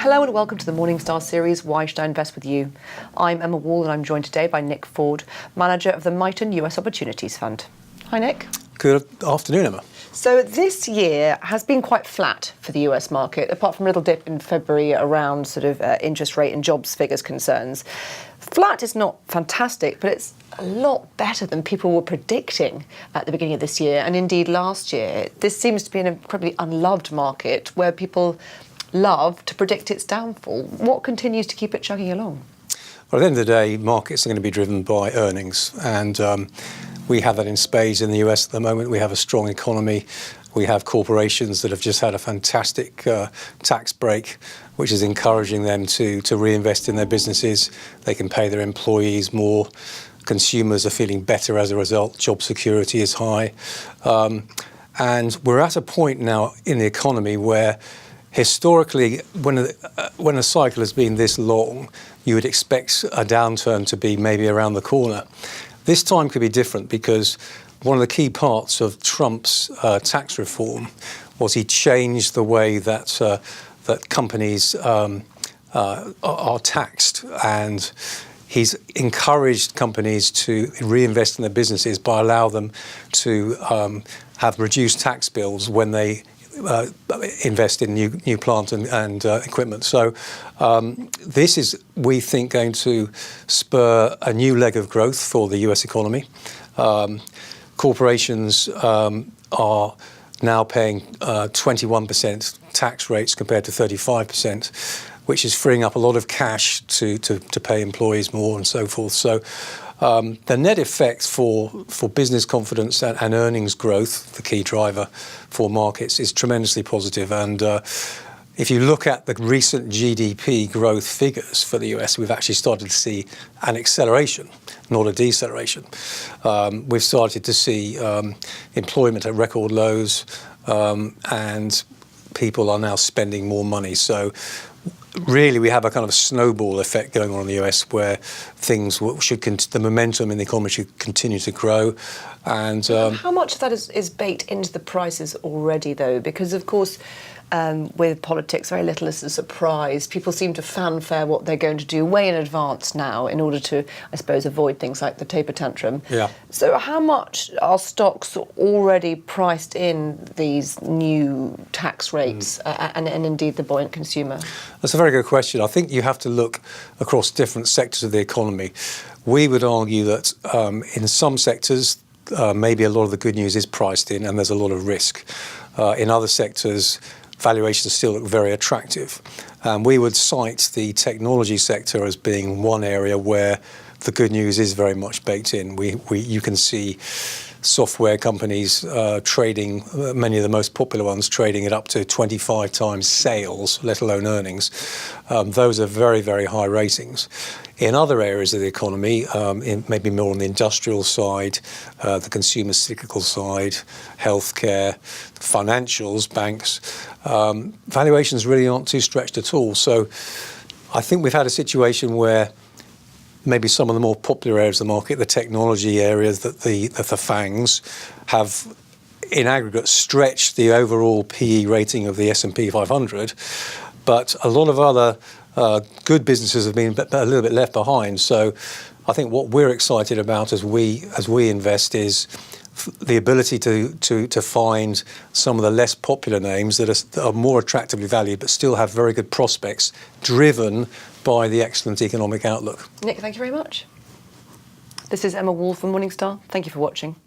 Hello and welcome to the Morningstar series, Why Should I Invest With You? I'm Emma Wall and I'm joined today by Nick Ford, manager of the Miton US Opportunities Fund. Hi Nick. Good afternoon, Emma. So this year has been quite flat for the US market, apart from a little dip in February around interest rate and jobs figures concerns. Flat is not fantastic, but it's a lot better than people were predicting at the beginning of this year and indeed last year. This seems to be an incredibly unloved market where people love to predict its downfall. What continues to keep it chugging along? Well, at the end of the day, markets are going to be driven by earnings, and we have that in spades in the US at the moment. We have a strong economy. We have corporations that have just had a fantastic tax break, which is encouraging them to reinvest in their businesses. They can pay their employees more. Consumers are feeling better as a result. Job security is high. And we're at a point now in the economy where historically, when a cycle has been this long, you would expect a downturn to be maybe around the corner. This time could be different because one of the key parts of Trump's tax reform was he changed the way that that companies are taxed, and he's encouraged companies to reinvest in their businesses by allowing them to have reduced tax bills when they invest in new plant and equipment. So this is, we think, going to spur a new leg of growth for the US economy. Corporations are now paying 21% tax rates compared to 35%, which is freeing up a lot of cash to pay employees more and so forth. So the net effect for business confidence and earnings growth, the key driver for markets, is tremendously positive. And if you look at the recent GDP growth figures for the US, we've actually started to see an acceleration, not a deceleration. We've started to see employment at record lows, and people are now spending more money. So really, we have a kind of snowball effect going on in the US where things the momentum in the economy should continue to grow. And how much of that is baked into the prices already, though? Because, of course, with politics, very little is a surprise. People seem to fanfare what they're going to do way in advance now in order to, I suppose, avoid things like the taper tantrum. Yeah. So how much are stocks already priced in these new tax rates and indeed the buoyant consumer? That's a very good question. I think you have to look across different sectors of the economy. We would argue that in some sectors, maybe a lot of the good news is priced in and there's a lot of risk. In other sectors, valuations still look very attractive. We would cite the technology sector as being one area where the good news is very much baked in. You can see software companies trading, many of the most popular ones trading at up to 25 times sales, let alone earnings. Those are very, very high ratings. In other areas of the economy, maybe more on the industrial side, the consumer cyclical side, healthcare, financials, banks, valuations really aren't too stretched at all. So I think we've had a situation where maybe some of the more popular areas of the market, the technology areas, that the FAANGs have in aggregate stretched the overall PE rating of the S&P 500, but a lot of other good businesses have been a little bit left behind. So I think what we're excited about as we invest is the ability to find some of the less popular names that are more attractively valued but still have very good prospects, driven by the excellent economic outlook. Nick, thank you very much. This is Emma Wall from Morningstar. Thank you for watching.